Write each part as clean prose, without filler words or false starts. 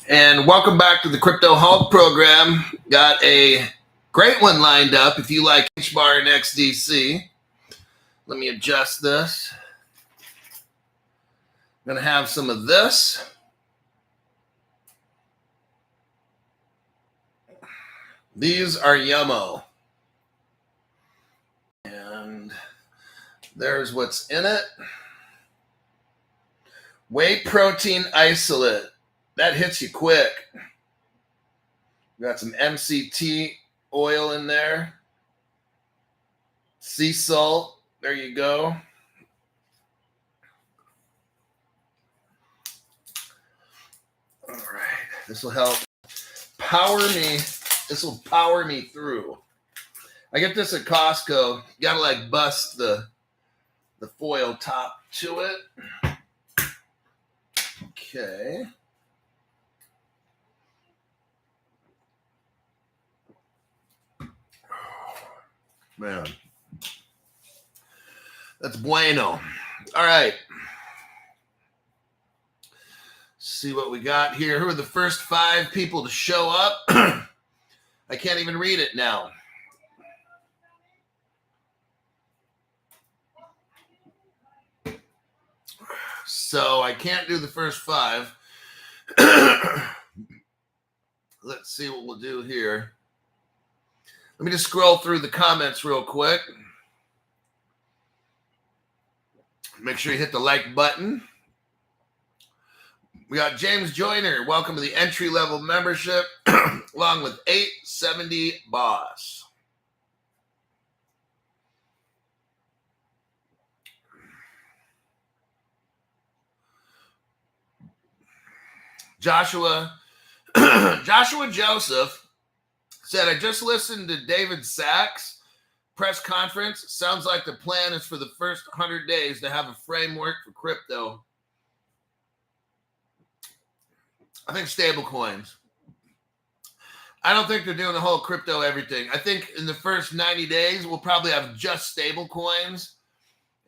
And welcome back to the Crypto Hulk program. Got a great one lined up if you like HBAR and XDC. Let me adjust this. I'm going to have some of this. These are Yummo. And there's what's in it. Whey protein isolate. That hits you quick. Got some MCT oil in there. Sea salt. There you go. All right. This will help power me. This will power me through. I get this at Costco. You gotta like bust the foil top to it. Okay. Man, that's bueno. All right. See what we got here. Who are the first 5 people to show up? I can't even read it now. So I can't do the first 5. Let's see what we'll do here. Let me just scroll through the comments real quick. Make sure you hit the like button. We got James Joyner. Welcome to the entry-level membership, along with 870 Boss. Joshua Joseph said, I just listened to David Sachs' press conference. Sounds like the plan is for the first 100 days to have a framework for crypto. I think stable coins. I don't think they're doing the whole crypto everything. I think in the first 90 days, we'll probably have just stable coins.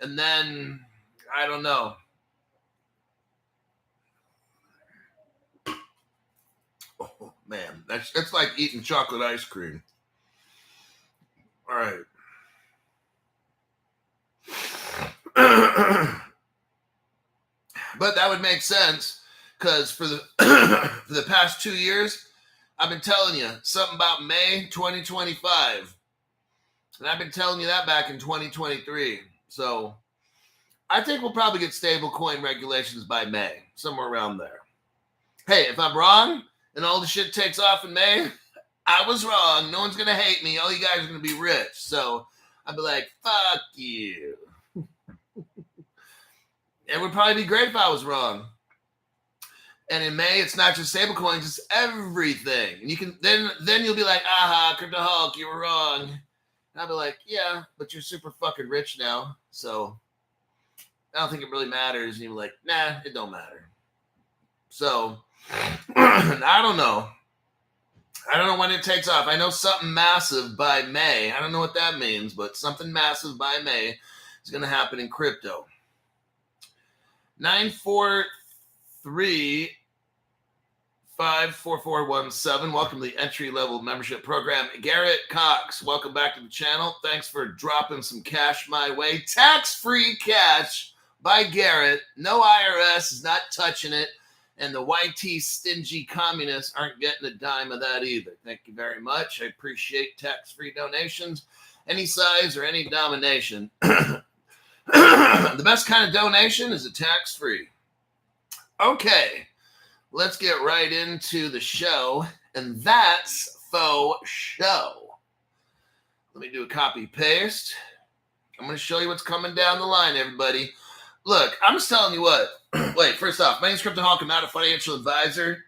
And then, I don't know. Oh, man, that's like eating chocolate ice cream. All right. But that would make sense because for the past 2 years, I've been telling you something about May 2025. And I've been telling you that back in 2023. So I think we'll probably get stable coin regulations by May, somewhere around there. Hey, if I'm wrong and all the shit takes off in May, I was wrong. No one's going to hate me. All you guys are going to be rich. So I'd be like, fuck you. It would probably be great if I was wrong. And in May, it's not just stable coins, it's everything. And you can then you'll be like, aha, Crypto Hulk, you were wrong. And I'll be like, yeah, but you're super fucking rich now. So I don't think it really matters. And you're like, nah, it don't matter. So I don't know. I don't know when it takes off. I know something massive by May. I don't know what that means, but something massive by May is going to happen in crypto. 943-54417. Welcome to the entry-level membership program. Garrett Cox, welcome back to the channel. Thanks for dropping some cash my way. Tax-free cash by Garrett. No IRS is not touching it. And the YT stingy communists aren't getting a dime of that either. Thank you very much. I appreciate tax-free donations, any size or any denomination. The best kind of donation is a tax-free. Okay, let's get right into the show, and that's faux show. Let me do a copy-paste. I'm going to show you what's coming down the line, everybody. Look, I'm just telling you what. Wait, first off, my name's Crypto Hulk. I'm not a financial advisor,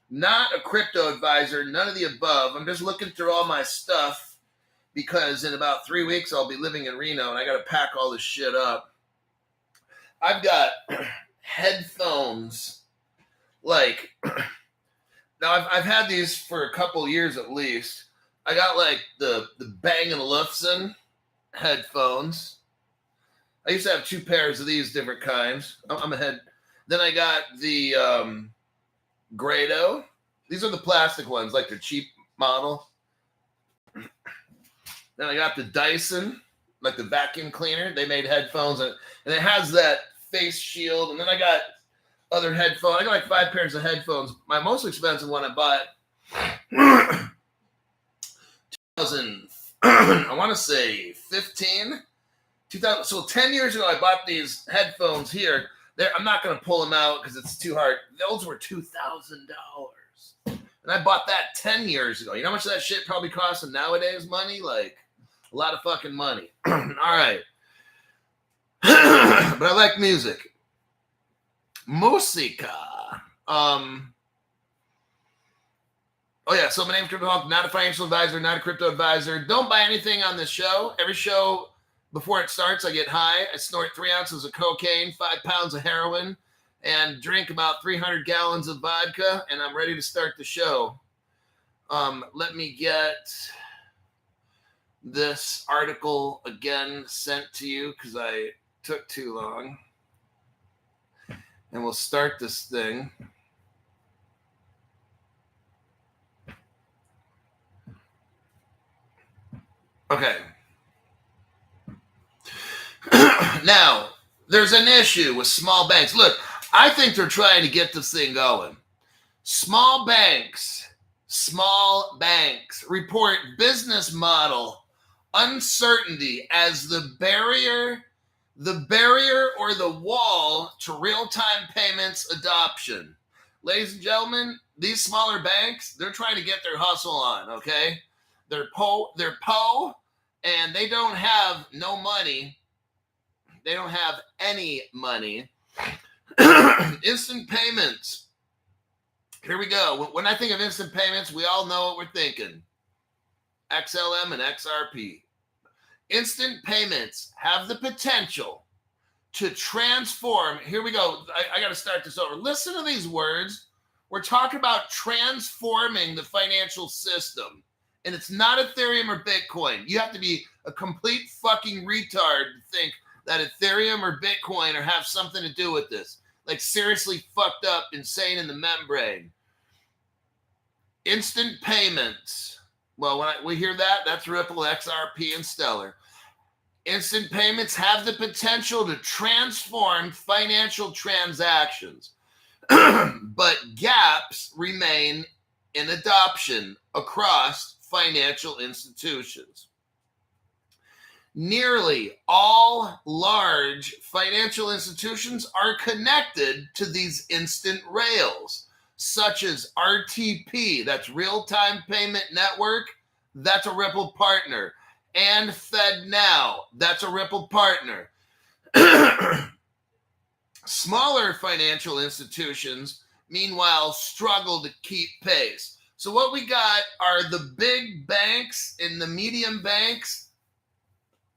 not a crypto advisor, none of the above. I'm just looking through all my stuff because in about 3 weeks, I'll be living in Reno, and I got to pack all this shit up. I've got headphones. Like, now I've had these for a couple years at least. I got like the Bang & Olufsen headphones. I used to have 2 pairs of these different kinds. I'm ahead. Then I got the Grado. These are the plastic ones, like the cheap model. Then I got the Dyson, like the vacuum cleaner. They made headphones, and it has that face shield. And then I got other headphones. I got like 5 pairs of headphones. My most expensive one I bought, I want to say 15, 2000. So 10 years ago, I bought these headphones here. I'm not going to pull them out because it's too hard. Those were $2,000. And I bought that 10 years ago. You know how much that shit probably costs in nowadays money? Like a lot of fucking money. All right. But I like music. Musica. Oh yeah, so my name's Crypto Hawk, not a financial advisor, not a crypto advisor. Don't buy anything on this show. Every show, before it starts, I get high. I snort 3 ounces of cocaine, 5 pounds of heroin, and drink about 300 gallons of vodka, and I'm ready to start the show. Let me get this article again sent to you because I took too long. And we'll start this thing. Okay. Now, there's an issue with small banks. Look, I think they're trying to get this thing going. Small banks report business model uncertainty as the barrier or the wall to real-time payments adoption. Ladies and gentlemen, these smaller banks, they're trying to get their hustle on, okay? They're po, and they don't have no money. They don't have any money. Instant payments. Here we go. When I think of instant payments, we all know what we're thinking. XLM and XRP. Instant payments have the potential to transform. Here we go. I got to start this over. Listen to these words. We're talking about transforming the financial system. And it's not Ethereum or Bitcoin. You have to be a complete fucking retard to think that Ethereum or Bitcoin or have something to do with this. Like seriously fucked up, insane in the membrane. Instant payments. Well, when we hear that, that's Ripple, XRP, and Stellar. Instant payments have the potential to transform financial transactions, but gaps remain in adoption across financial institutions. Nearly all large financial institutions are connected to these instant rails, such as RTP, that's Real-Time Payment Network, that's a Ripple partner, and FedNow, that's a Ripple partner. Smaller financial institutions, meanwhile, struggle to keep pace. So what we got are the big banks and the medium banks.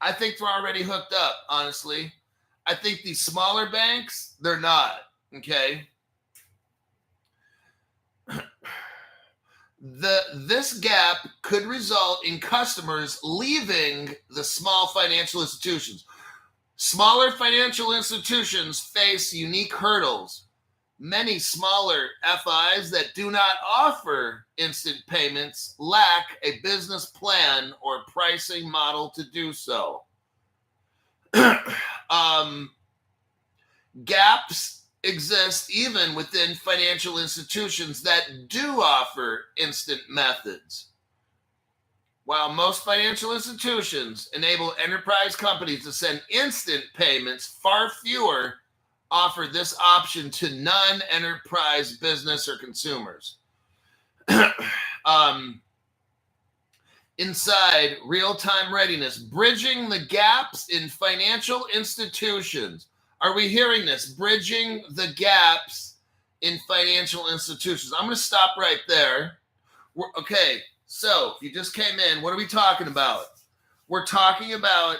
I think they're already hooked up, honestly. I think these smaller banks, they're not, okay? This gap could result in customers leaving the small financial institutions. Smaller financial institutions face unique hurdles. Many smaller FIs that do not offer instant payments lack a business plan or pricing model to do so. Gaps exist even within financial institutions that do offer instant methods. While most financial institutions enable enterprise companies to send instant payments, far fewer offer this option to non-enterprise business or consumers. Inside real-time readiness, bridging the gaps in financial institutions. Are we hearing this? Bridging the gaps in financial institutions. I'm going to stop right there. Okay, so if you just came in, what are we talking about? We're talking about,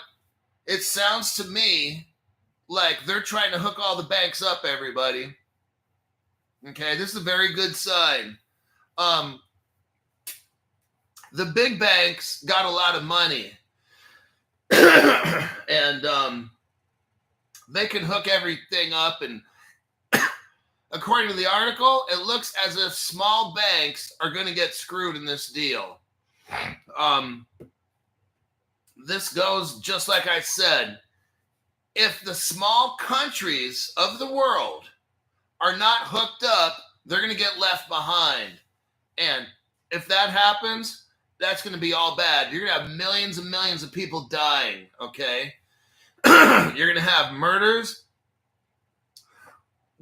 it sounds to me like they're trying to hook all the banks up, everybody. Okay, this is a very good sign. The big banks got a lot of money. And they can hook everything up and according to the article, it looks as if small banks are going to get screwed in this deal. This goes just like I said. If the small countries of the world are not hooked up, they're going to get left behind. And if that happens, that's going to be all bad. You're going to have millions and millions of people dying, okay? You're going to have murders.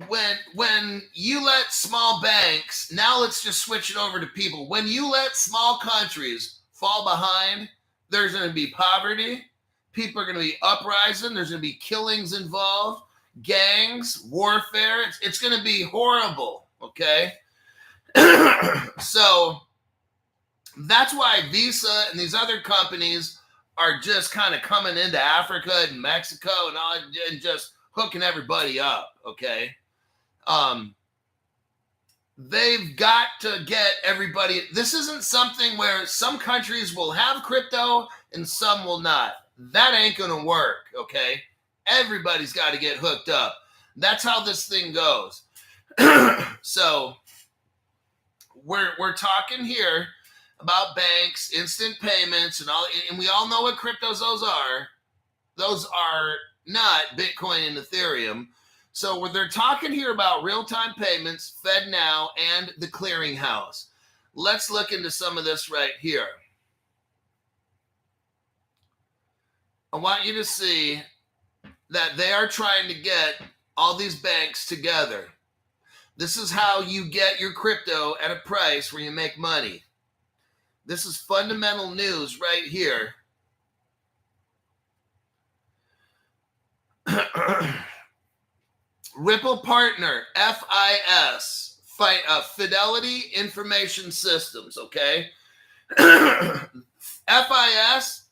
When you let small banks, now let's just switch it over to people. When you let small countries fall behind, there's going to be poverty. People are going to be uprising. There's going to be killings involved, gangs, warfare. It's going to be horrible, okay? So that's why Visa and these other companies are just kind of coming into Africa and Mexico and all, and just hooking everybody up, okay? They've got to get everybody. This isn't something where some countries will have crypto and some will not. That ain't going to work, okay? Everybody's got to get hooked up. That's how this thing goes. So we're talking here about banks, instant payments, and all, and we all know what cryptos those are. Those are not Bitcoin and Ethereum. So they're talking here about real-time payments, FedNow, and the clearinghouse. Let's look into some of this right here. I want you to see that they are trying to get all these banks together. This is how you get your crypto at a price where you make money. This is fundamental news right here. Ripple partner, FIS, Fidelity Information Systems, okay? FIS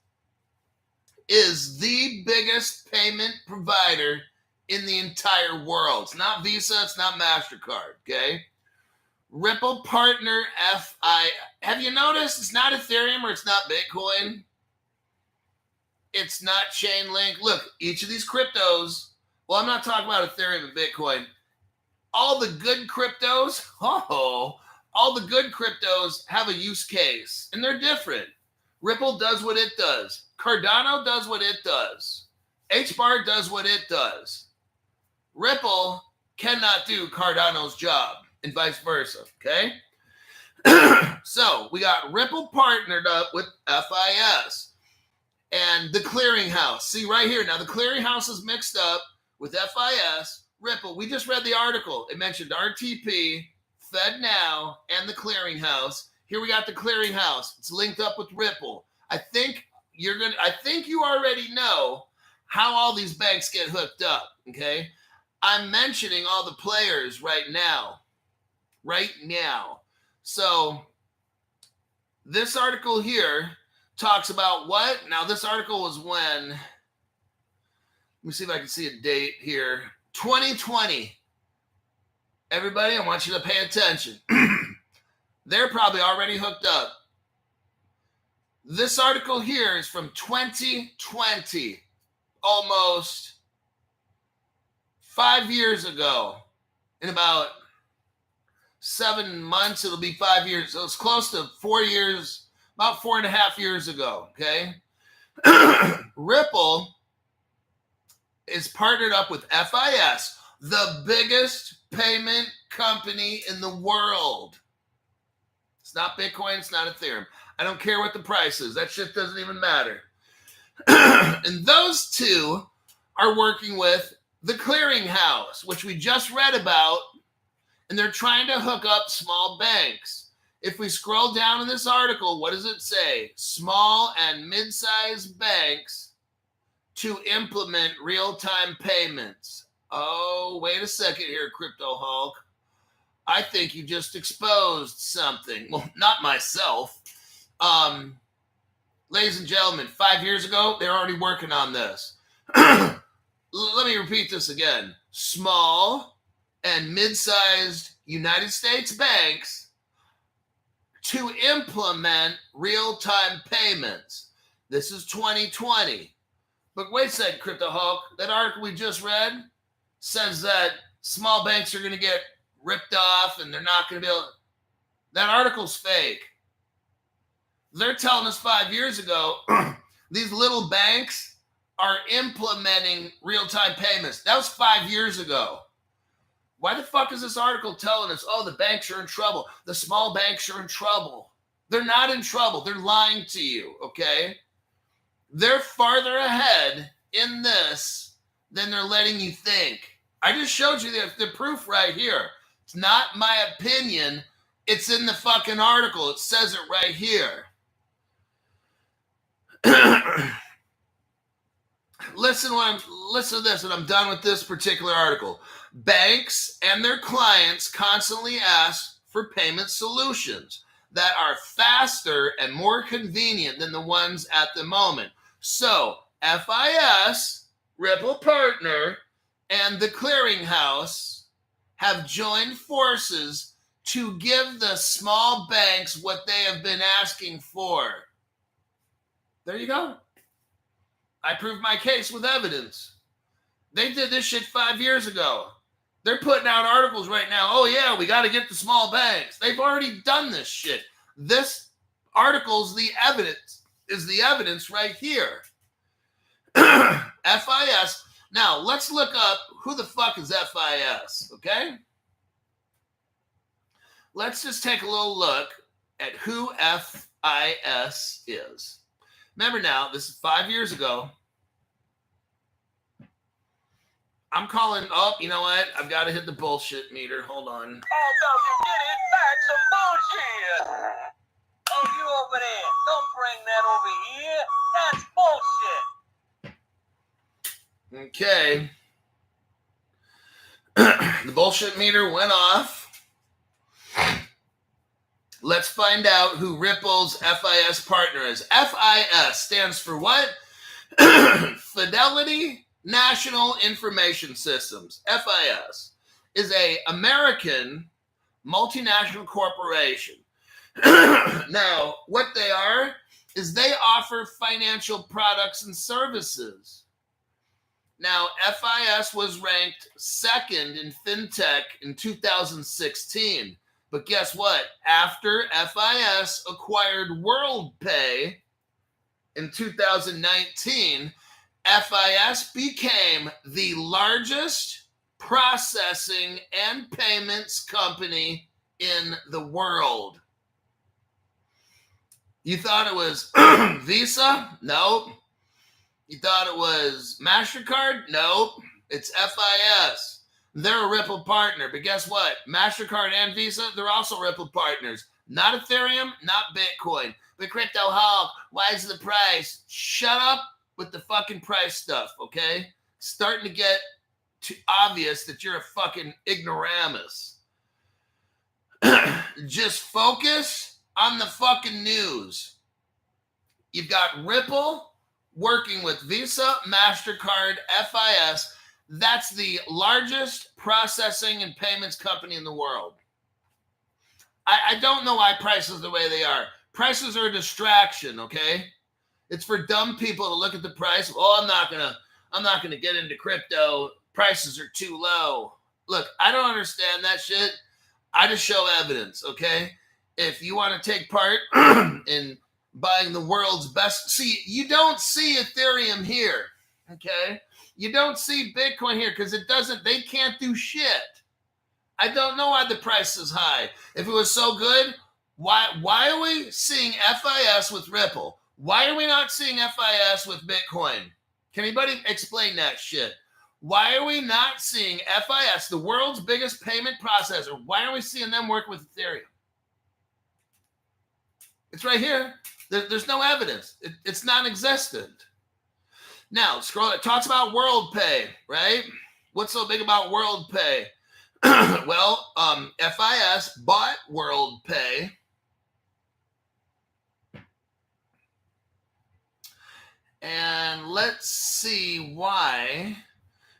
is the biggest payment provider in the entire world. It's not Visa, it's not MasterCard, okay? Ripple partner, have you noticed it's not Ethereum or it's not Bitcoin? It's not Chainlink. Look, each of these cryptos, well, I'm not talking about Ethereum and Bitcoin. All the good cryptos, all the good cryptos have a use case, and they're different. Ripple does what it does. Cardano does what it does. HBAR does what it does. Ripple cannot do Cardano's job, and vice versa, okay? So we got Ripple partnered up with FIS and the clearinghouse. See right here, now the clearinghouse is mixed up with FIS, Ripple. We just read the article. It mentioned RTP, FedNow, and the clearinghouse. Here we got the clearinghouse. It's linked up with Ripple. I think you already know how all these banks get hooked up, okay? I'm mentioning all the players right now. So this article here talks about what? Now this article was when, let me see if I can see a date here. 2020. Everybody, I want you to pay attention. They're probably already hooked up. This article here is from 2020, almost 5 years ago. In about 7 months, it'll be 5 years. So it's close to 4 years, about 4.5 years ago, okay? Ripple is partnered up with FIS, the biggest payment company in the world. It's not Bitcoin, it's not Ethereum. I don't care what the price is. That shit doesn't even matter. And those two are working with the clearinghouse, which we just read about, and they're trying to hook up small banks. If we scroll down in this article, what does it say? Small and mid-sized banks to implement real-time payments. Oh, wait a second here, Crypto Hulk. I think you just exposed something. Well, not myself. Ladies and gentlemen, 5 years ago, they're already working on this. Let me repeat this again. Small and mid-sized United States banks to implement real-time payments. This is 2020. But wait a second, Crypto Hulk. That article we just read says that small banks are going to get ripped off and they're not going to be able. That article's fake. They're telling us 5 years ago, these little banks are implementing real-time payments. That was 5 years ago. Why the fuck is this article telling us, oh, the banks are in trouble? The small banks are in trouble. They're not in trouble. They're lying to you, okay? They're farther ahead in this than they're letting you think. I just showed you the proof right here. It's not my opinion. It's in the fucking article. It says it right here. Listen to this, and I'm done with this particular article. Banks and their clients constantly ask for payment solutions that are faster and more convenient than the ones at the moment. So FIS, Ripple Partner, and the clearinghouse have joined forces to give the small banks what they have been asking for. There you go. I proved my case with evidence. They did this shit 5 years ago. They're putting out articles right now. Oh, yeah, we got to get the small banks. They've already done this shit. This article's the evidence right here. FIS. Now, let's look up who the fuck is FIS, okay? Let's just take a little look at who FIS is. Remember now, this is 5 years ago. I'm calling up, you know what? I've got to hit the bullshit meter. Hold on. Oh, don't you get it back some bullshit. Oh, you over there. Don't bring that over here. That's bullshit. Okay. The bullshit meter went off. Let's find out who Ripple's FIS partner is. FIS stands for what? Fidelity National Information Systems. FIS is an American multinational corporation. Now, what they are is they offer financial products and services. Now, FIS was ranked second in fintech in 2016. But guess what? After FIS acquired WorldPay in 2019, FIS became the largest processing and payments company in the world. You thought it was Visa? Nope. You thought it was MasterCard? Nope. It's FIS. They're a Ripple partner, but guess what? MasterCard and Visa, they're also Ripple partners. Not Ethereum, not Bitcoin. But Crypto Hawk, why is the price? Shut up with the fucking price stuff, okay? Starting to get too obvious that you're a fucking ignoramus. Just focus on the fucking news. You've got Ripple working with Visa, MasterCard, FIS. That's the largest processing and payments company in the world. I don't know why prices are the way they are. Prices are a distraction, okay? It's for dumb people to look at the price. Oh, I'm not gonna get into crypto. Prices are too low. Look, I don't understand that shit. I just show evidence, okay? If you want to take part in buying the world's best, see, you don't see Ethereum here, okay? You don't see Bitcoin here because they can't do shit. I don't know why the price is high. If it was so good, why are we seeing FIS with Ripple? Why are we not seeing FIS with Bitcoin? Can anybody explain that shit? Why are we not seeing FIS, the world's biggest payment processor? Why are we seeing them work with Ethereum? It's right here. There's no evidence. It's non-existent. Now, scroll. It talks about WorldPay, right? What's so big about WorldPay? Well, FIS bought WorldPay. And let's see why.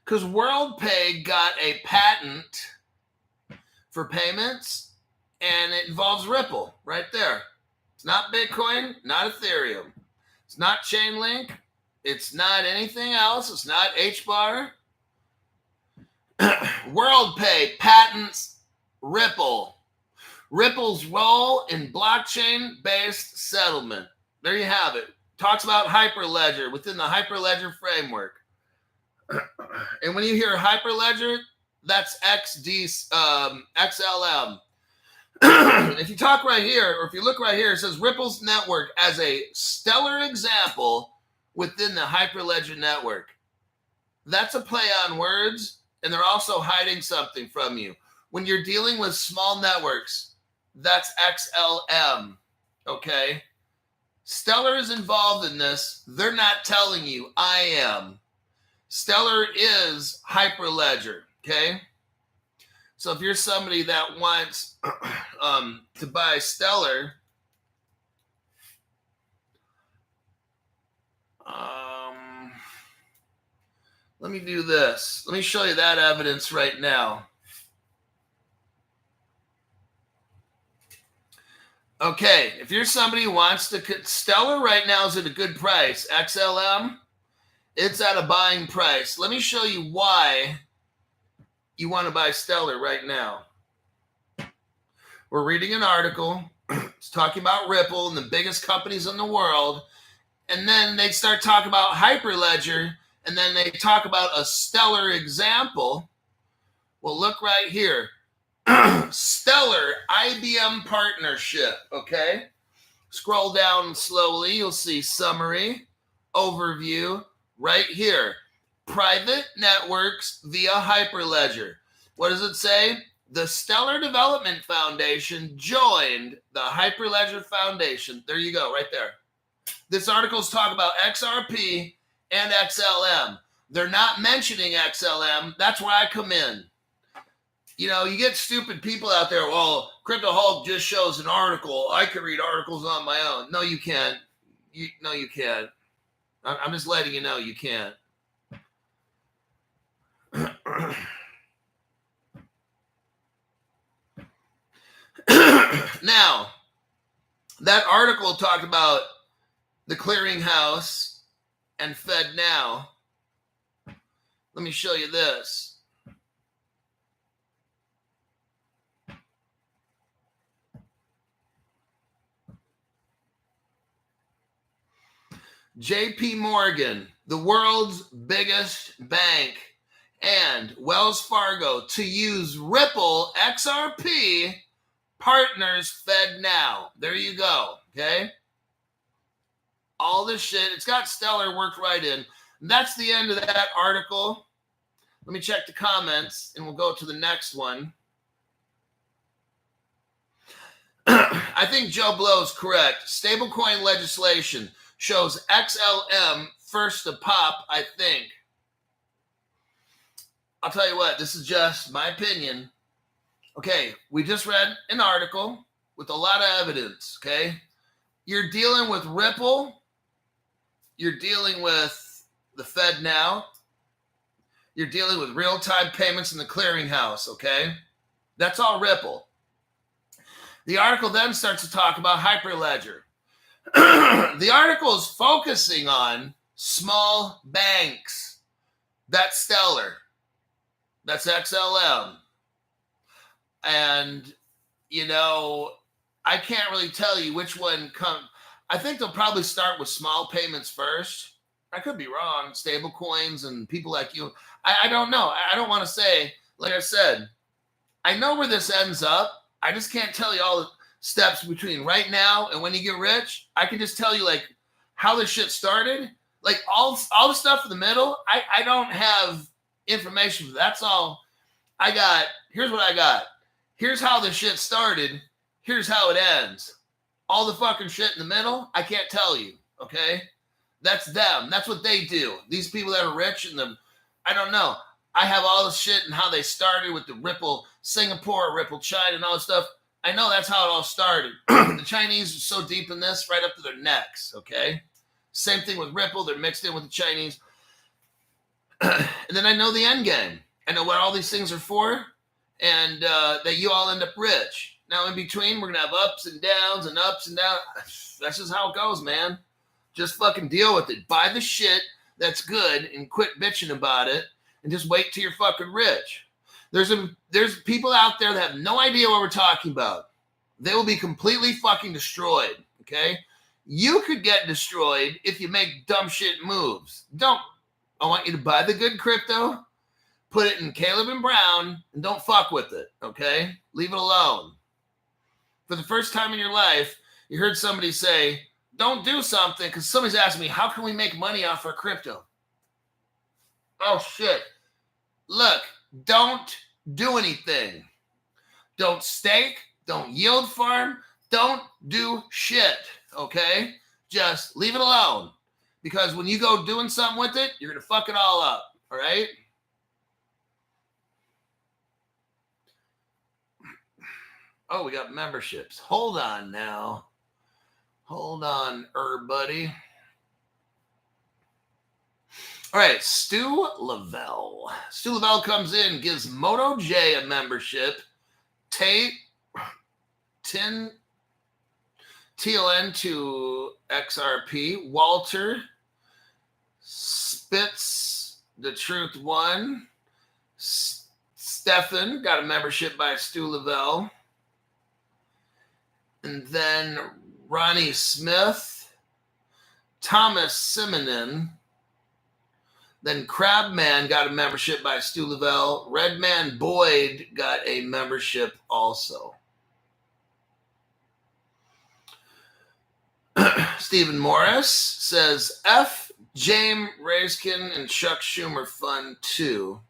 Because WorldPay got a patent for payments, and it involves Ripple right there. It's not Bitcoin, not Ethereum. It's not Chainlink. It's not anything else. It's not HBAR. WorldPay patents Ripple. Ripple's role in blockchain-based settlement. There you have it. Talks about Hyperledger within the Hyperledger framework. And when you hear Hyperledger, that's XLM. If you talk right here, or if you look right here, it says Ripple's network as a stellar example within the Hyperledger network. That's a play on words, and they're also hiding something from you. When you're dealing with small networks, that's XLM, okay? Stellar is involved in this. They're not telling you. I am. Stellar is Hyperledger, okay? So if you're somebody that wants to buy Stellar, let me do this. Let me show you that evidence right now. Okay, if you're somebody who wants to, Stellar right now is at a good price. XLM, it's at a buying price. Let me show you why you want to buy Stellar right now. We're reading an article. It's talking about Ripple and the biggest companies in the world. And then they start talking about Hyperledger, and then they talk about a Stellar example. Well, look right here. Stellar IBM partnership, okay? Scroll down slowly. You'll see summary, overview right here. Private networks via Hyperledger. What does it say? The Stellar Development Foundation joined the Hyperledger Foundation. There you go, right there. This article is talking about XRP and XLM. They're not mentioning XLM. That's where I come in. You know, you get stupid people out there, well, Crypto Hulk just shows an article. I can read articles on my own. No, you can't. No, you can't. I'm just letting you know you can't. Now, that article talked about the clearinghouse and FedNow. Let me show you this. JP Morgan, the world's biggest bank, and Wells Fargo to use Ripple XRP partners FedNow. There you go, okay? All this shit, it's got Stellar worked right in. And that's the end of that article. Let me check the comments, and we'll go to the next one. I think Joe Blow is correct. Stablecoin legislation shows XLM first to pop, I think. I'll tell you what, this is just my opinion. Okay, we just read an article with a lot of evidence, okay? You're dealing with Ripple. You're dealing with the FedNow. You're dealing with real-time payments in the clearinghouse, okay? That's all Ripple. The article then starts to talk about Hyperledger. The article is focusing on small banks. That's Stellar. That's XLM. And, you know, I can't really tell you which one comes. I think they'll probably start with small payments first. I could be wrong. Stable coins and people like you. I don't know. I don't want to say, like I said, I know where this ends up. I just can't tell you all the steps between right now and when you get rich. I can just tell you like how this shit started. Like all the stuff in the middle, I don't have information. That's all I got. Here's what I got. Here's how the shit started. Here's how it ends. All the fucking shit in the middle, I can't tell you. Okay? That's them. That's what they do. These people that are rich and them, I don't know. I have all the shit and how they started with the Ripple Singapore, Ripple China, and all this stuff. I know that's how it all started. The Chinese are so deep in this, right up to their necks, okay? Same thing with Ripple. They're mixed in with the Chinese. And then I know the end game. I know what all these things are for, and that you all end up rich. Now, in between, we're going to have ups and downs and ups and downs. That's just how it goes, man. Just fucking deal with it. Buy the shit that's good and quit bitching about it and just wait till you're fucking rich. There's people out there that have no idea what we're talking about. They will be completely fucking destroyed, okay? You could get destroyed if you make dumb shit moves. I want you to buy the good crypto, put it in Caleb and Brown, and don't fuck with it, okay? Leave it alone. For the first time in your life, you heard somebody say, don't do something, because somebody's asking me, how can we make money off our crypto? Oh, shit. Look, don't do anything. Don't stake. Don't yield farm. Don't do shit, okay? Just leave it alone. Because when you go doing something with it, you're going to fuck it all up, all right? Oh, we got memberships. Hold on now. Hold on, buddy. All right, Stu Lavelle. Stu Lavelle comes in, gives Moto J a membership. Tate, 10 TLN to XRP. Walter, Spitz, The Truth 1. Stefan got a membership by Stu Lavelle. And then Ronnie Smith, Thomas Simonin. Then Crabman got a membership by Stu Lavelle. Redman Boyd got a membership also. Stephen Morris says, F. James Raskin and Chuck Schumer Fund 2.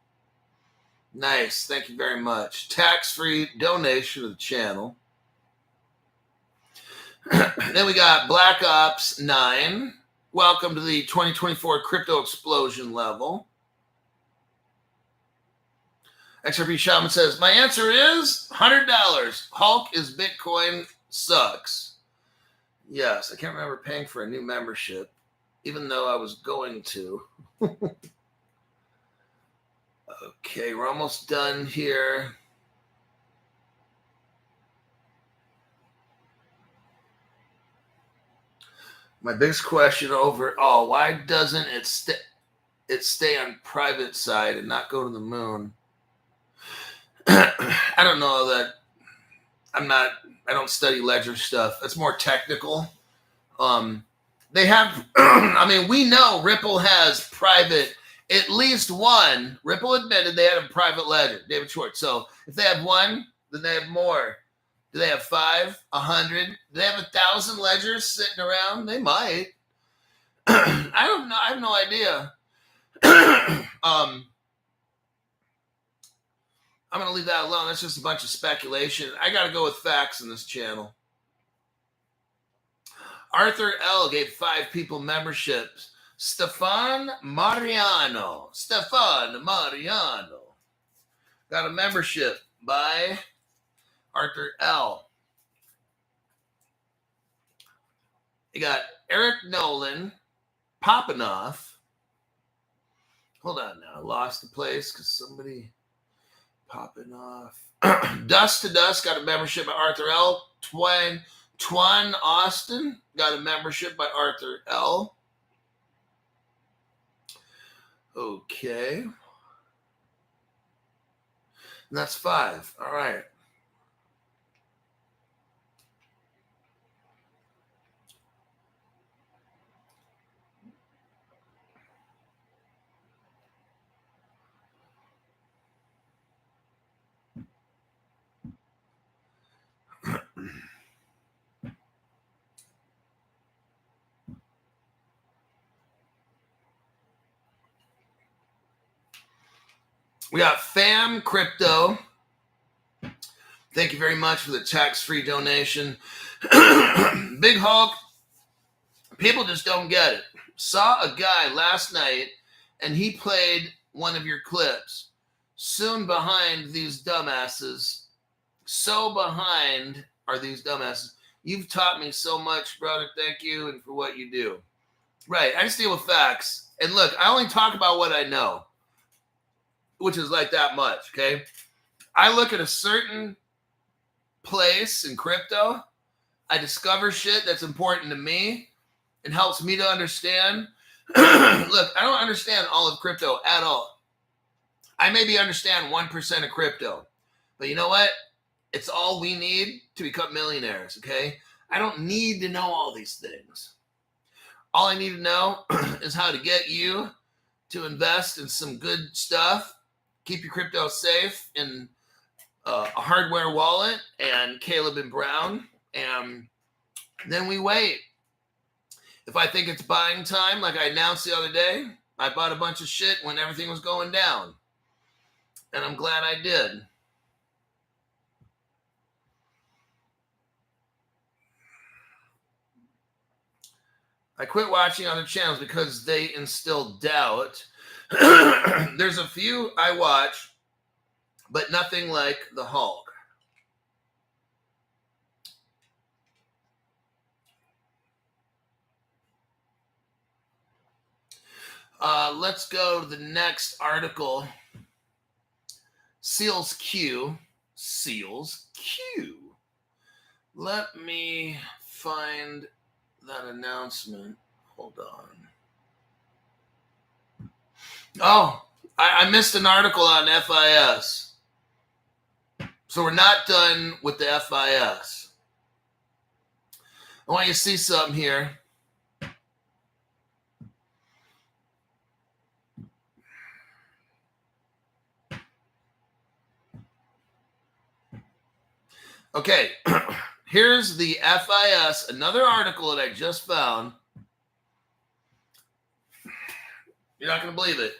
Nice. Thank you very much. Tax-free donation to the channel. Then we got Black Ops 9. Welcome to the 2024 crypto explosion level. XRP Shaman says, my answer is $100. Hulk is Bitcoin sucks. Yes, I can't remember paying for a new membership, even though I was going to. Okay, we're almost done here. My biggest question overall, why doesn't it stay on private side and not go to the moon? I don't know that. I don't study ledger stuff. It's more technical. They have, we know Ripple has private, at least one. Ripple admitted they had a private ledger, David Schwartz. So if they have one, then they have more. Do they have 5, 100? Do they have 1,000 ledgers sitting around? They might. I don't know. I have no idea. I'm going to leave that alone. That's just a bunch of speculation. I got to go with facts in this channel. Arthur L. gave 5 people memberships. Stefan Mariano got a membership by Arthur L. You got Eric Nolan popping off. Hold on now. I lost the place because somebody popping off. Dust to Dust got a membership by Arthur L. Twan Austin got a membership by Arthur L. Okay. And that's 5. All right. We got Fam Crypto. Thank you very much for the tax-free donation. Big Hulk, people just don't get it. Saw a guy last night, and he played one of your clips. Soon behind these dumbasses. So behind are these dumbasses. You've taught me so much, brother. Thank you, and for what you do. Right, I just deal with facts. And look, I only talk about what I know, which is like that much, okay? I look at a certain place in crypto. I discover shit that's important to me and helps me to understand. Look, I don't understand all of crypto at all. I maybe understand 1% of crypto, but you know what? It's all we need to become millionaires, okay? I don't need to know all these things. All I need to know is how to get you to invest in some good stuff, keep your crypto safe in a hardware wallet and Caleb and Brown, and then we wait. If I think it's buying time, like I announced the other day, I bought a bunch of shit when everything was going down, and I'm glad I did. I quit watching other channels because they instill doubt. There's a few I watch, but nothing like the Hulk. Let's go to the next article. Seals Q. Let me find that announcement. Hold on. Oh, I missed an article on FIS. So we're not done with the FIS. I want you to see something here. Okay, here's the FIS, another article that I just found. You're not going to believe it.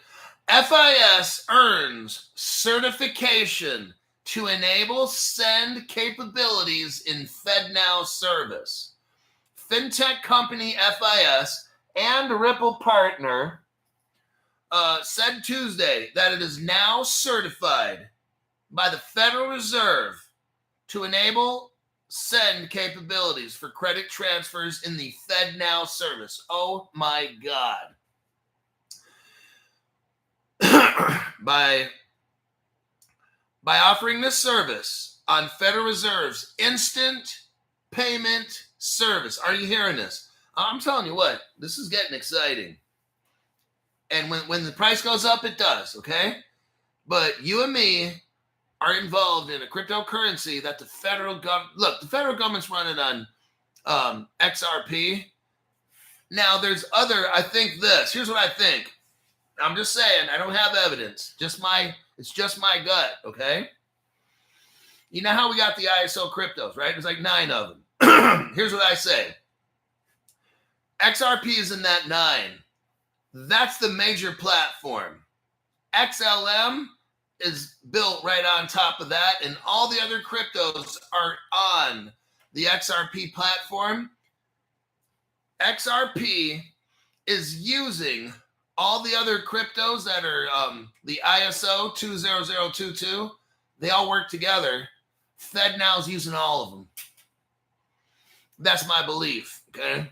FIS earns certification to enable send capabilities in FedNow service. Fintech company FIS and Ripple partner said Tuesday that it is now certified by the Federal Reserve to enable send capabilities for credit transfers in the FedNow service. Oh my God. By offering this service on Federal Reserve's instant payment service. Are you hearing this? I'm telling you what, this is getting exciting. And when the price goes up, it does, okay? But you and me are involved in a cryptocurrency that the federal government, look, the federal government's running on XRP. Now there's other, I think this, here's what I think. I'm just saying, I don't have evidence. It's just my gut, okay? You know how we got the ISO cryptos, right? There's like 9 of them. Here's what I say. XRP is in that 9. That's the major platform. XLM is built right on top of that, and all the other cryptos are on the XRP platform. XRP is using all the other cryptos that are the ISO 20022. They all work together. FedNow's using all of them. That's my belief, okay?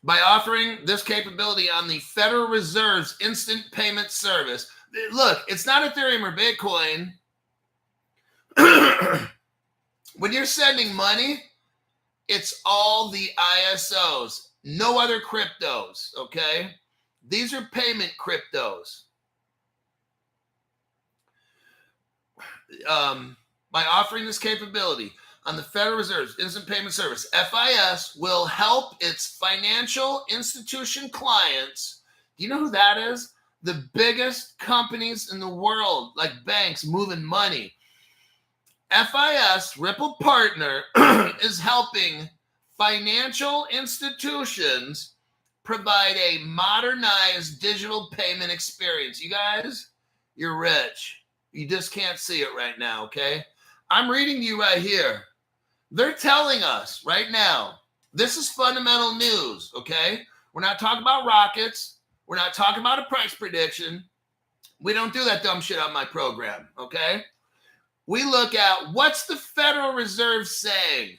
By offering this capability on the Federal Reserve's instant payment service. Look, it's not Ethereum or Bitcoin. When you're sending money, it's all the ISOs, no other cryptos, okay? These are payment cryptos. By offering this capability on the Federal Reserve's instant payment service, FIS will help its financial institution clients. Do you know who that is? The biggest companies in the world, like banks, moving money. FIS, Ripple partner, is helping financial institutions provide a modernized digital payment experience. You guys, you're rich. You just can't see it right now, okay? I'm reading you right here. They're telling us right now, this is fundamental news, okay? We're not talking about rockets. We're not talking about a price prediction. We don't do that dumb shit on my program, okay? We look at what's the Federal Reserve saying.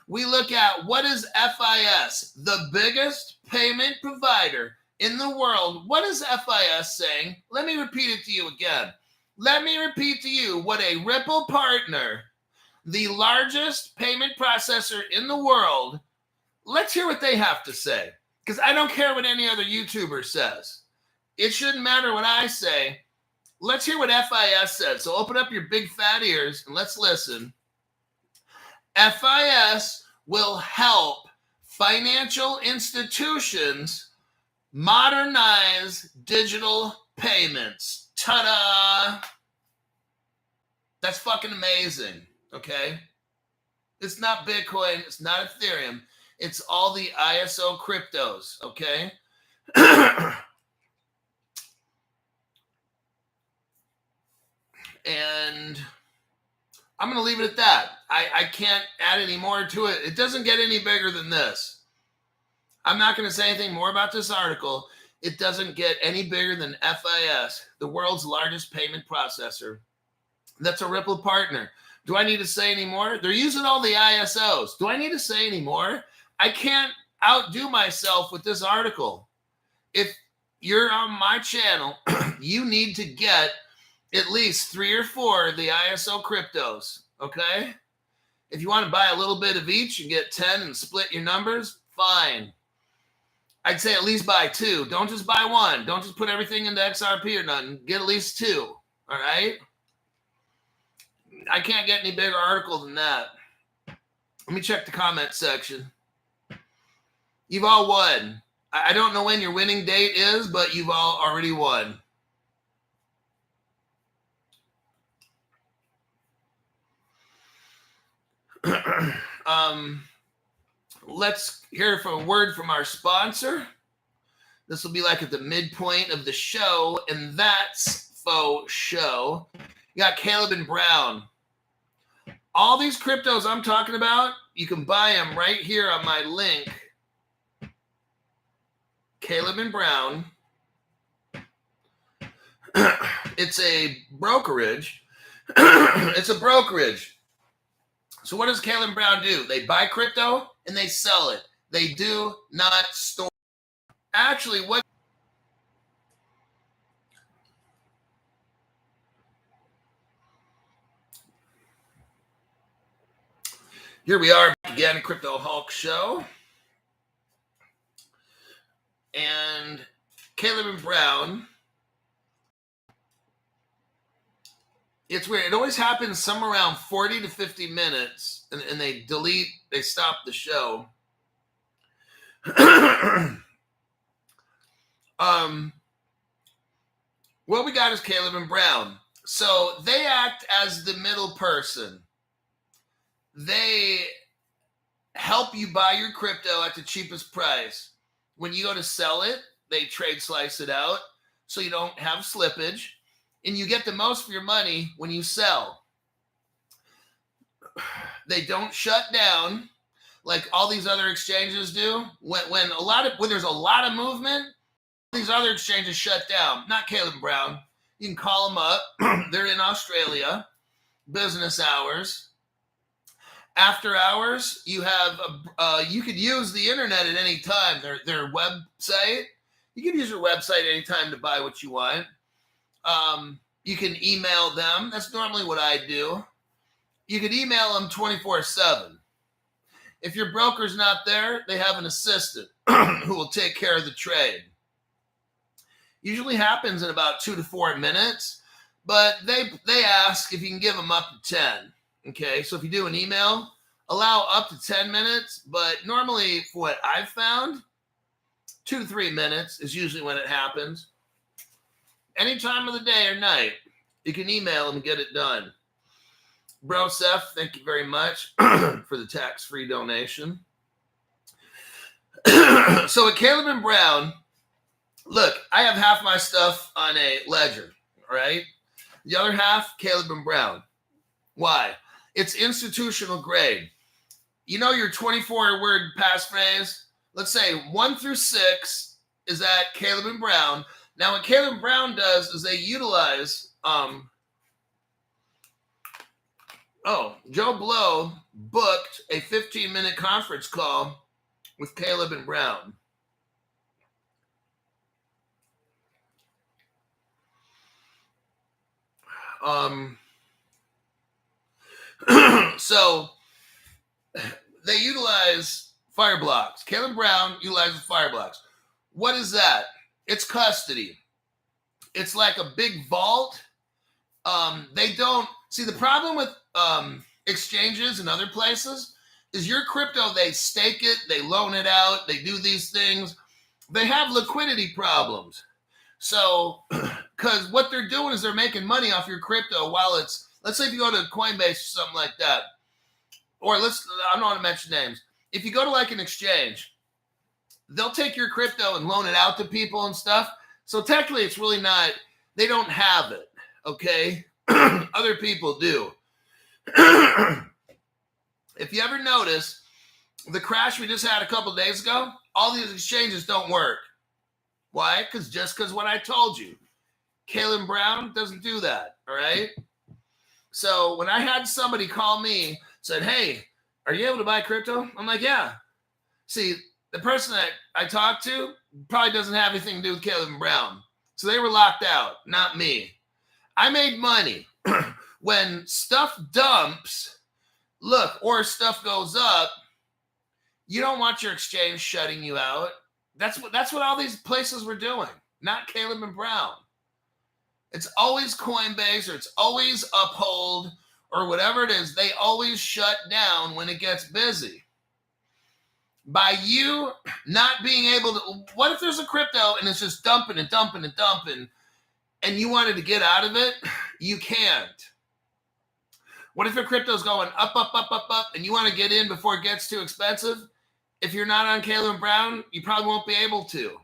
We look at what is FIS, the biggest payment provider in the world. What is FIS saying? Let me repeat it to you again. Let me repeat to you what a Ripple partner, the largest payment processor in the world, let's hear what they have to say. Because I don't care what any other YouTuber says. it shouldn't matter what I say. Let's hear what FIS said. So open up your big fat ears and let's listen. FIS will help financial institutions modernize digital payments. Ta-da! That's fucking amazing, okay? It's not Bitcoin. It's not Ethereum. It's all the ISO cryptos, okay? And I'm going to leave it at that. I can't add any more to it. It doesn't get any bigger than this. I'm not going to say anything more about this article. It doesn't get any bigger than FIS, the world's largest payment processor. That's a Ripple partner. Do I need to say any more? They're using all the ISOs. Do I need to say any more? I can't outdo myself with this article. If you're on my channel, you need to get at least 3 or 4 of the ISO cryptos, okay? If you want to buy a little bit of each and get 10 and split your numbers, fine. I'd say at least buy 2. Don't just buy 1. Don't just put everything into XRP or nothing. Get at least 2, all right? I can't get any bigger article than that. Let me check the comment section. You've all won. I don't know when your winning date is, but you've all already won. Let's hear from a word from our sponsor. This will be like at the midpoint of the show, and that's faux show. You got Caleb and Brown. All these cryptos I'm talking about, you can buy them right here on my link. Caleb and Brown. It's a brokerage. It's a brokerage. So what does Caleb and Brown do? They buy crypto and they sell it. They do not store. Actually, what? Here we are again, Crypto Hulk Show. And Caleb and Brown. It's weird. It always happens somewhere around 40 to 50 minutes, and they stop the show. What we got is Caleb and Brown. So they act as the middle person. They help you buy your crypto at the cheapest price. When you go to sell it, they trade slice it out so you don't have slippage. And you get the most for your money when you sell. They don't shut down like all these other exchanges do. When there's a lot of movement, these other exchanges shut down. Not Caleb Brown. You can call them up. They're in Australia. Business hours. After hours, you have you could use the internet at any time. Their website. You can use your website anytime to buy what you want. You can email them. That's normally what I do. You can email them 24/7. If your broker's not there, they have an assistant who will take care of the trade. Usually happens in about 2 to 4 minutes, but they ask if you can give them up to 10. Okay, so if you do an email, allow up to 10 minutes, but normally, for what I've found, 2 to 3 minutes is usually when it happens. Any time of the day or night, you can email them and get it done. Bro Seth, thank you very much for the tax-free donation. So at Caleb and Brown, look, I have half my stuff on a ledger, right? The other half, Caleb and Brown. Why? It's institutional grade. You know your 24-word passphrase? Let's say 1 through 6 is at Caleb and Brown. Now, what Caleb and Brown does is they utilize, Joe Blow booked a 15-minute conference call with Caleb and Brown. So they utilize Fireblocks. Caleb Brown utilizes Fireblocks. What is that? It's custody. it's like a big vault. They don't see the problem with exchanges and other places is your crypto, they stake it, they loan it out, they do these things. They have liquidity problems. So, because what they're doing is they're making money off your crypto while it's, let's say if you go to Coinbase or something like that, or I don't want to mention names. If you go to like an exchange, they'll take your crypto and loan it out to people and stuff. So technically it's really not, they don't have it, okay? Other people do. If you ever notice, the crash we just had a couple days ago, all these exchanges don't work. Why? Because what I told you. Caleb Brown doesn't do that, all right? So when I had somebody call me, said, hey, are you able to buy crypto? I'm like, yeah. See, the person that I talked to probably doesn't have anything to do with Caleb Brown. So they were locked out, not me. I made money. When stuff dumps, look, or stuff goes up, you don't want your exchange shutting you out. That's what all these places were doing, not Caleb and Brown. It's always Coinbase or it's always Uphold or whatever it is. They always shut down when it gets busy. By you not being able to, what if there's a crypto and it's just dumping and dumping and dumping and you wanted to get out of it? You can't. What if your crypto's going up, up, up, up, up, and you want to get in before it gets too expensive? If you're not on Caleb Brown, you probably won't be able to.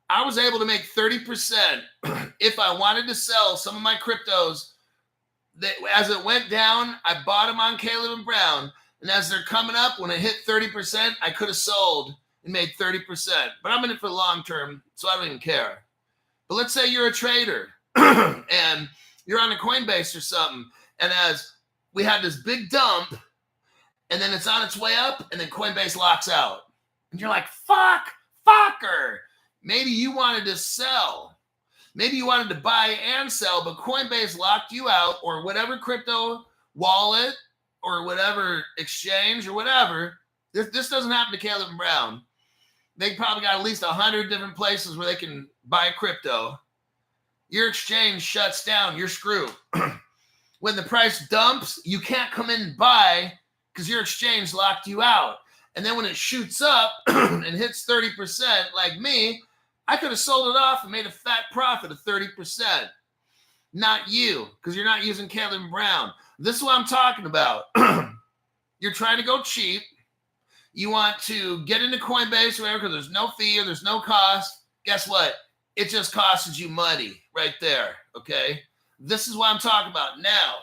I was able to make 30% if I wanted to sell some of my cryptos. That as it went down, I bought them on Caleb and Brown. And as they're coming up, when it hit 30%, I could have sold and made 30%. But I'm in it for the long term, so I don't even care. But let's say you're a trader and you're on a Coinbase or something. And as we had this big dump, and then it's on its way up, and then Coinbase locks out. And you're like, fucker. Maybe you wanted to sell. Maybe you wanted to buy and sell, but Coinbase locked you out, or whatever crypto wallet or whatever exchange or whatever. This doesn't happen to Caleb and Brown. They probably got at least 100 different places where they can buy crypto. Your exchange shuts down. You're screwed. When the price dumps, you can't come in and buy because your exchange locked you out. And then when it shoots up and hits 30%, like me, I could have sold it off and made a fat profit of 30%. Not you, because you're not using Caleb Brown. This is what I'm talking about. You're trying to go cheap. You want to get into Coinbase or whatever because there's no fee or there's no cost. Guess what? It just costs you money right there, okay? This is what I'm talking about. Now,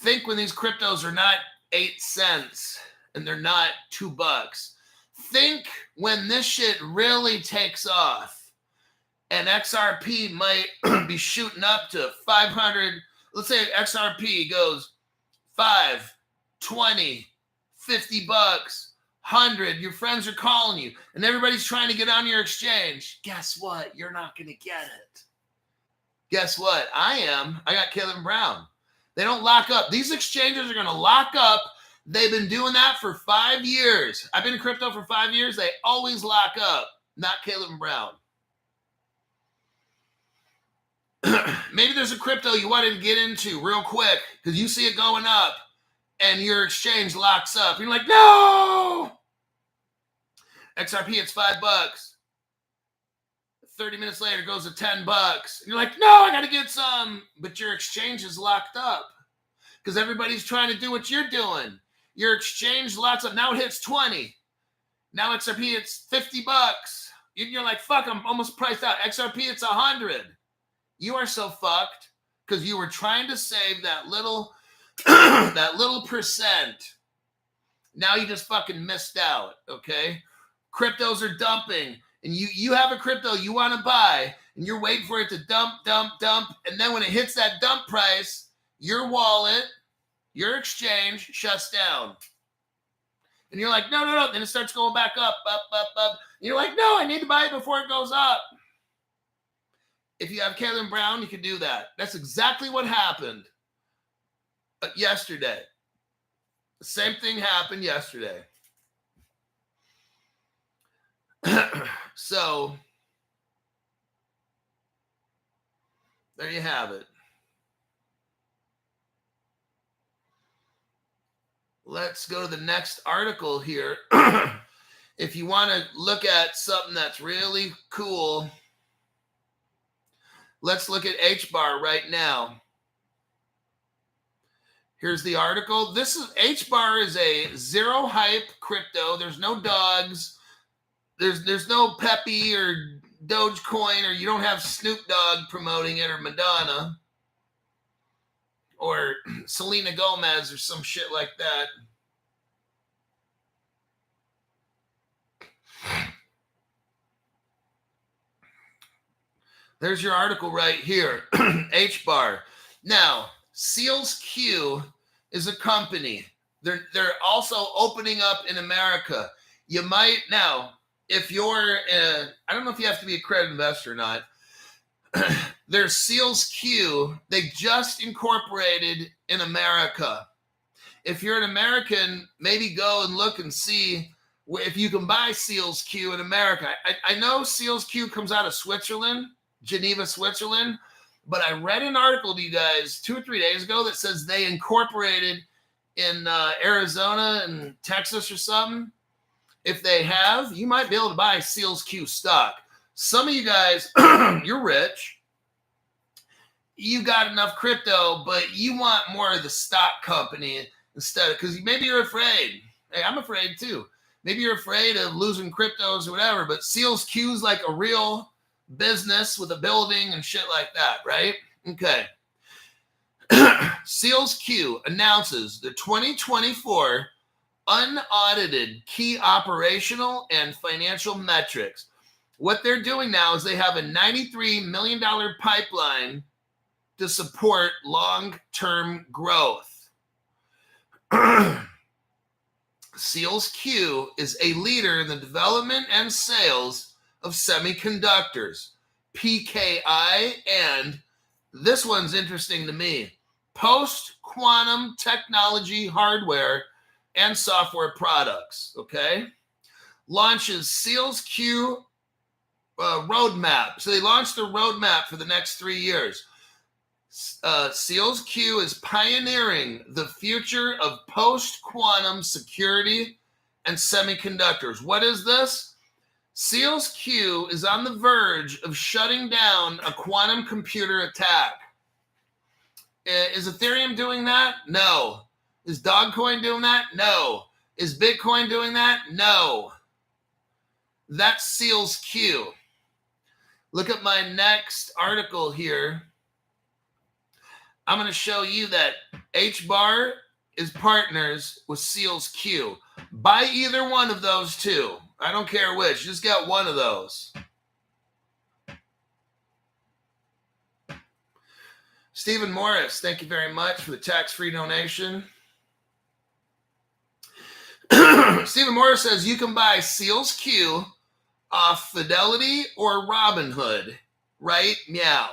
think when these cryptos are not 8 cents and they're not $2. Think when this shit really takes off and XRP might be shooting up to 500. Let's say XRP goes 5, 20, $50, 100. Your friends are calling you and everybody's trying to get on your exchange. Guess what? You're not going to get it. Guess what? I am. I got Caleb Brown. They don't lock up. These exchanges are going to lock up. They've been doing that for 5 years. I've been in crypto for 5 years. They always lock up. Not Caleb Brown. Maybe there's a crypto you wanted to get into real quick because you see it going up and your exchange locks up. You're like, no! XRP, it's $5. 30 minutes later, it goes to $10. You're like, no, I got to get some. But your exchange is locked up because everybody's trying to do what you're doing. Your exchange locks up. Now it hits 20. Now XRP, it's $50. You're like, fuck, I'm almost priced out. XRP, it's 100. You are so fucked because you were trying to save that little, that little percent. Now you just fucking missed out, okay? Cryptos are dumping. And you have a crypto you want to buy, and you're waiting for it to dump. And then when it hits that dump price, your wallet, your exchange shuts down. And you're like, no. Then it starts going back up. And you're like, no, I need to buy it before it goes up. If you have Caleb Brown, you can do that. That's exactly what happened yesterday. The same thing happened yesterday. So There you have it. Let's go to the next article here. If you want to look at something that's really cool, let's look at HBAR right now. Here's the article. This is HBAR is a zero hype crypto. There's no dogs. There's no Pepe or Dogecoin, or you don't have Snoop Dogg promoting it, or Madonna or Selena Gomez or some shit like that. There's your article right here. HBAR. Now, Seals Q is a company. They're also opening up in America. You might now, if you're, I don't know if you have to be a credit investor or not. There's Seals Q. They just incorporated in America. If you're an American, maybe go and look and see if you can buy Seals Q in America. I know Seals Q comes out of Switzerland, Geneva, Switzerland, but I read an article to you guys 2 or 3 days ago that says they incorporated in Arizona and Texas or something. If they have, you might be able to buy Seals Q stock. Some of you guys, you're rich. You got enough crypto, but you want more of the stock company instead, because maybe you're afraid. Hey, I'm afraid too. Maybe you're afraid of losing cryptos or whatever, but Seals Q is like a real business with a building and shit like that, right? Okay. Seals Q announces the 2024 unaudited key operational and financial metrics. What they're doing now is they have a $93 million pipeline to support long-term growth. Seals Q is a leader in the development and sales of semiconductors, PKI, and this one's interesting to me, post-quantum technology hardware and software products, okay? Launches Seals Q roadmap. So they launched the roadmap for the next 3 years. Seals Q is pioneering the future of post-quantum security and semiconductors. What is this? Seals Q is on the verge of shutting down a quantum computer attack. Is Ethereum doing that? No. Is Dogecoin doing that? No. Is Bitcoin doing that? No. That's Seals Q. Look at my next article here. I'm going to show you that HBAR is partners with Seals Q. Buy either one of those two. I don't care which. Just get one of those. Stephen Morris, thank you very much for the tax-free donation. Stephen Morris says you can buy Seals Q off Fidelity or Robinhood, right? Meow.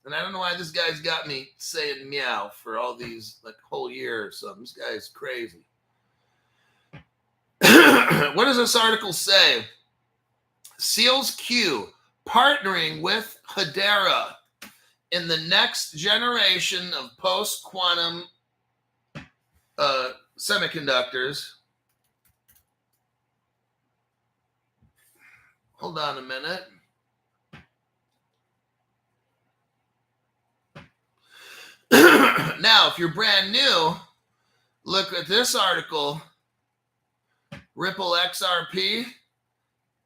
And I don't know why this guy's got me saying meow for all these, like, whole year or something. This guy's crazy. What does this article say? Seals Q partnering with Hedera in the next generation of post-quantum semiconductors. Hold on a minute. Now, if you're brand new, look at this article. Ripple XRP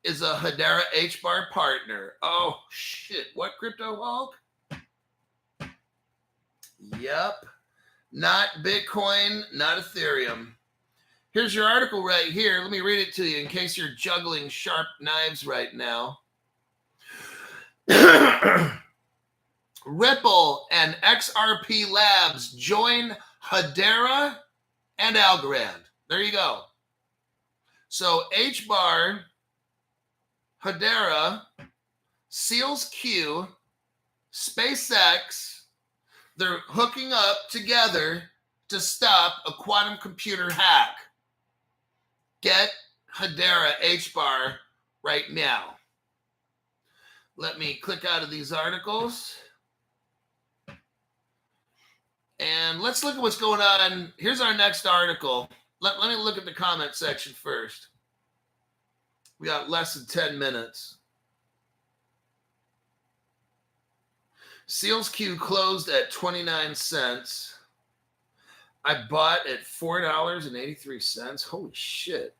is a Hedera HBAR partner. Oh, shit. What, Crypto Hulk? Yep. Not Bitcoin, not Ethereum. Here's your article right here. Let me read it to you in case you're juggling sharp knives right now. Ripple and XRP Labs join Hedera and Algorand. There you go. So HBAR, Hedera, Seals Q, SpaceX, they're hooking up together to stop a quantum computer hack. Get Hedera HBAR right now. Let me click out of these articles. And let's look at what's going on. Here's our next article. Let me look at the comment section first. We got less than 10 minutes. Seals Q closed at 29 cents. I bought at $4.83. Holy shit.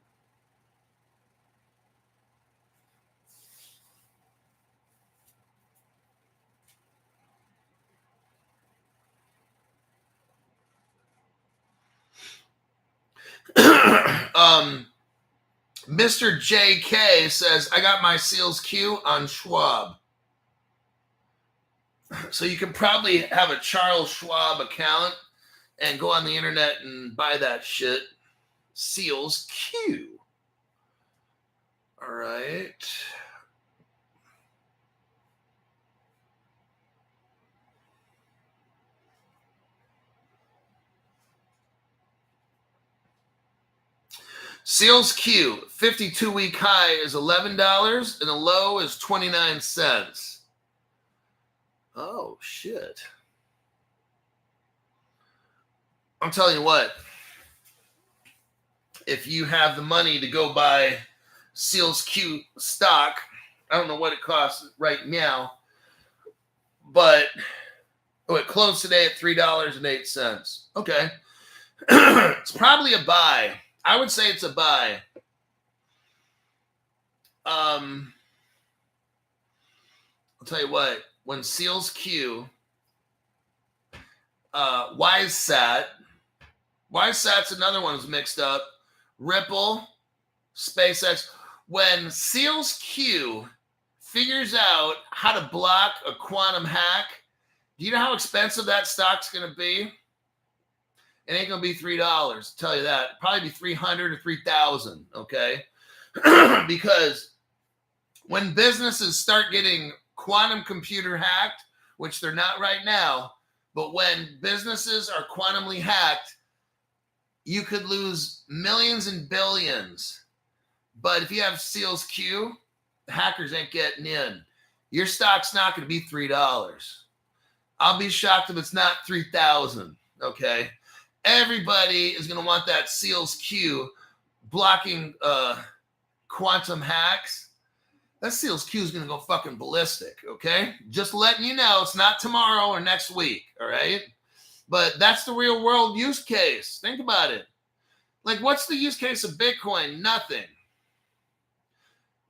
Mr. JK says, I got my Seals Q on Schwab. So you can probably have a Charles Schwab account and go on the internet and buy that shit. Seals Q. All right. Seals Q, 52-week high is $11 and the low is 29 cents. Oh, shit. I'm telling you what, if you have the money to go buy Seals Q stock, I don't know what it costs right now, but it closed today at $3.08. Okay. It's probably a buy. I would say it's a buy. I'll tell you what, when Seals Q, WiseSat's another one that's mixed up. Ripple, SpaceX. When Seals Q figures out how to block a quantum hack, do you know how expensive that stock's going to be? It ain't going to be $3. I'll tell you that. Probably be $300 or $3,000, okay? Because when businesses start getting quantum computer hacked, which they're not right now, but when businesses are quantumly hacked, you could lose millions and billions. But if you have Seals Q, the hackers ain't getting in. Your stock's not going to be $3. I'll be shocked if it's not $3,000, okay? Everybody is going to want that Seals Q blocking quantum hacks. That Seals Q is going to go fucking ballistic, okay? Just letting you know, it's not tomorrow or next week, all right? But that's the real world use case. Think about it. Like, what's the use case of Bitcoin? Nothing.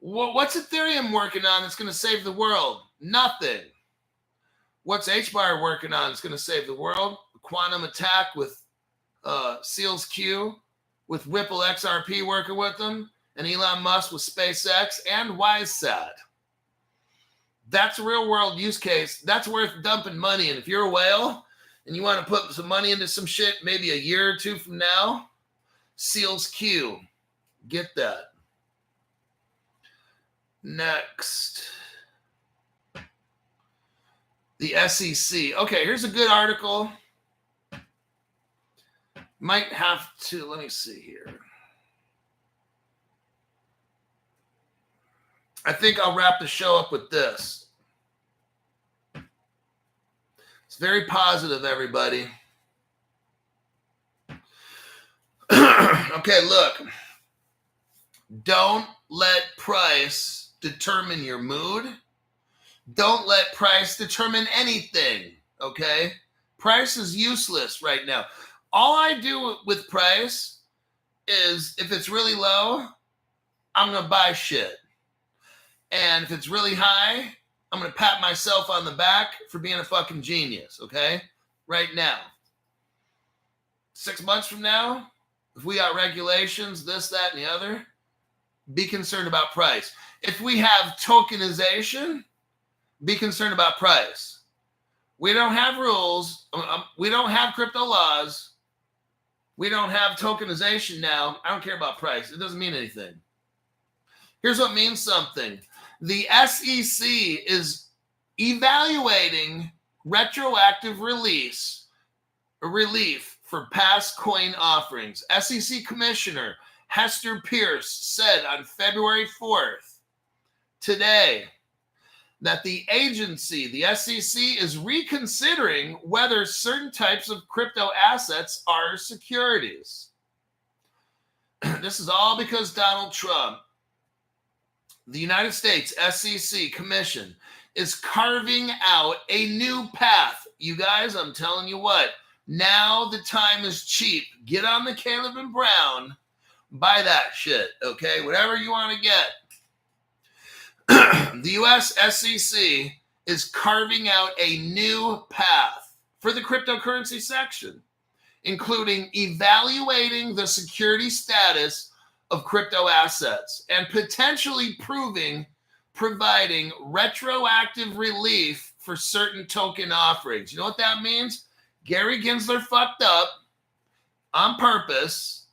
What's Ethereum working on that's going to save the world? Nothing. What's HBAR working on that's going to save the world? Quantum attack with Seals Q, with Ripple XRP working with them, and Elon Musk with SpaceX and WiseSat. That's a real world use case. That's worth dumping money in. If you're a whale and you want to put some money into some shit maybe a year or two from now, Seals Q. Get that. Next. The SEC. Okay, here's a good article. Might have to, let me see here. I think I'll wrap the show up with this. It's very positive, everybody. Okay, look. Don't let price determine your mood. Don't let price determine anything, okay? Price is useless right now. All I do with price is if it's really low, I'm going to buy shit. And if it's really high, I'm going to pat myself on the back for being a fucking genius, okay? Right now. 6 months from now, if we got regulations, this, that, and the other, be concerned about price. If we have tokenization, be concerned about price. We don't have rules. We don't have crypto laws. We don't have tokenization now. I don't care about price. It doesn't mean anything. Here's what means something. The SEC is evaluating retroactive relief for past coin offerings. SEC Commissioner Hester Pierce said on February 4th, today, that the agency, the SEC, is reconsidering whether certain types of crypto assets are securities. This is all because Donald Trump, the United States SEC Commission, is carving out a new path. You guys, I'm telling you what, now the time is cheap. Get on the Caleb and Brown, buy that shit, okay? Whatever you want to get. The U.S. SEC is carving out a new path for the cryptocurrency section, including evaluating the security status of crypto assets and potentially providing retroactive relief for certain token offerings. You know what that means? Gary Gensler fucked up on purpose,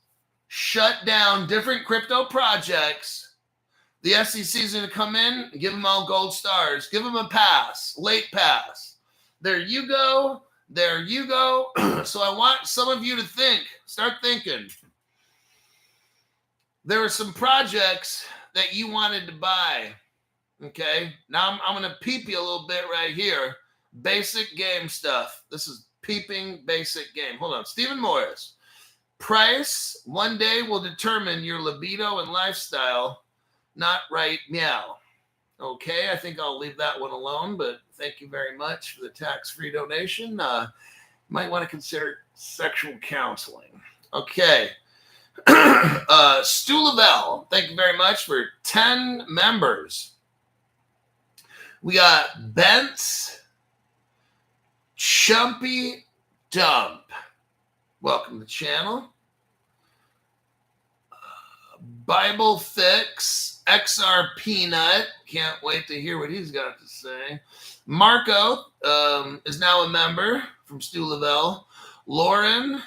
shut down different crypto projects. The SEC is going to come in and give them all gold stars. Give them a pass, late pass. There you go. There you go. So I want some of you to think, start thinking. There were some projects that you wanted to buy. Okay. Now I'm going to peep you a little bit right here. Basic game stuff. This is peeping basic game. Hold on. Stephen Morris. Price one day will determine your libido and lifestyle. Not right meow. Okay, I think I'll leave that one alone, but thank you very much for the tax-free donation. Might want to consider sexual counseling. Okay. Stu Lavelle, thank you very much for 10 members. We got Bent Chumpy Dump. Welcome to the channel. Bible Fix, XR Peanut. Can't wait to hear what he's got to say. Marco is now a member from Stu Lavelle. Lauren,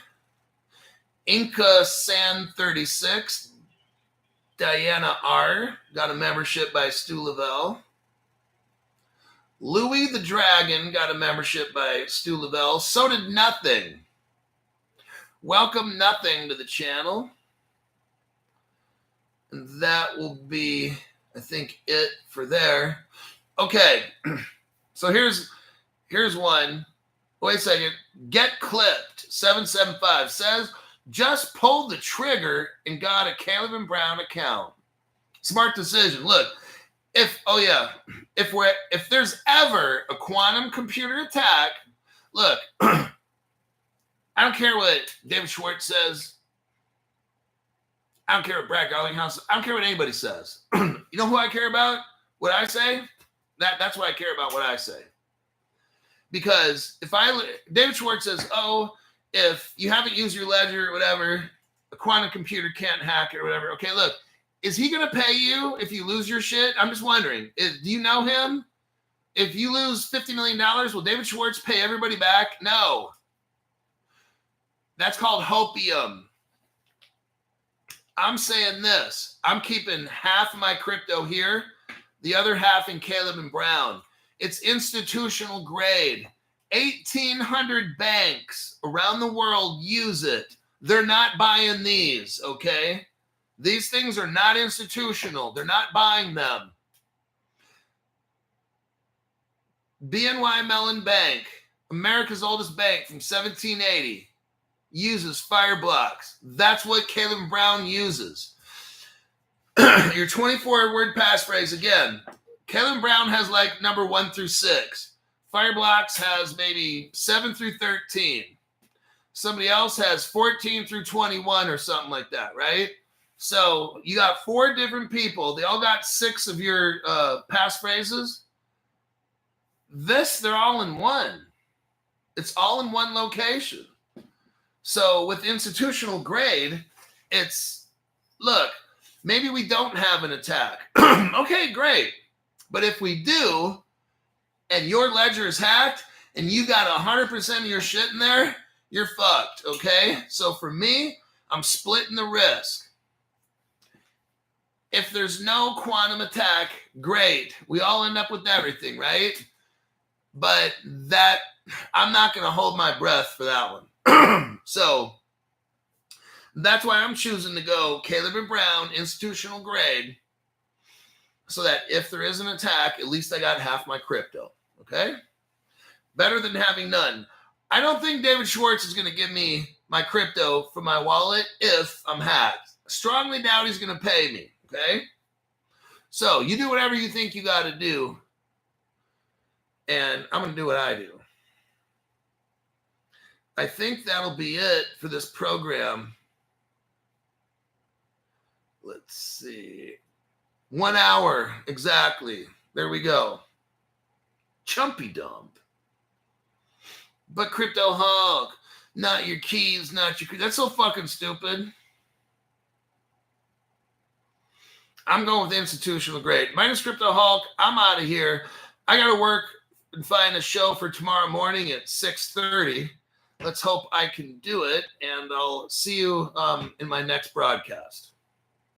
Inca San 36, Diana R. got a membership by Stu Lavelle. Louis the Dragon got a membership by Stu Lavelle. So did Nothing. Welcome Nothing to the channel. And that will be, I think, it for there. Okay, so here's one. Wait a second. Get Clipped 775 says, just pulled the trigger and got a Caleb and Brown account. Smart decision. Look, if there's ever a quantum computer attack, look, I don't care what David Schwartz says. I don't care what Brad Garlinghouse. I don't care what anybody says. You know who I care about? What I say? That's what I care about. What I say. Because David Schwartz says, oh, if you haven't used your ledger or whatever, a quantum computer can't hack it or whatever. Okay, look, is he going to pay you if you lose your shit? I'm just wondering. Do you know him? If you lose $50 million, will David Schwartz pay everybody back? No. That's called hopium. I'm saying this. I'm keeping half of my crypto here, the other half in Caleb and Brown. It's institutional grade. 1,800 banks around the world use it. They're not buying these, okay? These things are not institutional. They're not buying them. BNY Mellon Bank, America's oldest bank from 1780. Uses fire blocks. That's what Caleb Brown uses. Your 24-word passphrase again. Caleb Brown has like number 1 through 6. Fireblocks has maybe 7 through 13. Somebody else has 14 through 21 or something like that, right? So you got 4 different people. They all got 6 of your passphrases. They're all in one. It's all in one location. So with institutional grade, it's, look, maybe we don't have an attack. Okay, great. But if we do, and your ledger is hacked, and you got 100% of your shit in there, you're fucked, okay? So for me, I'm splitting the risk. If there's no quantum attack, great. We all end up with everything, right? But I'm not going to hold my breath for that one. So that's why I'm choosing to go Caleb and Brown, institutional grade. so that if there is an attack, at least I got half my crypto. Okay? Better than having none. I don't think David Schwartz is going to give me my crypto from my wallet if I'm hacked. Strongly doubt he's going to pay me. Okay? So you do whatever you think you got to do. And I'm going to do what I do. I think that'll be it for this program. Let's see. 1 hour, exactly. There we go. Chumpy dump. But Crypto Hog, not your keys, not your keys. That's so fucking stupid. I'm going with institutional grade. Minus Crypto Hulk, I'm out of here. I got to work and find a show for tomorrow morning at 6:30. Let's hope I can do it, and I'll see you in my next broadcast.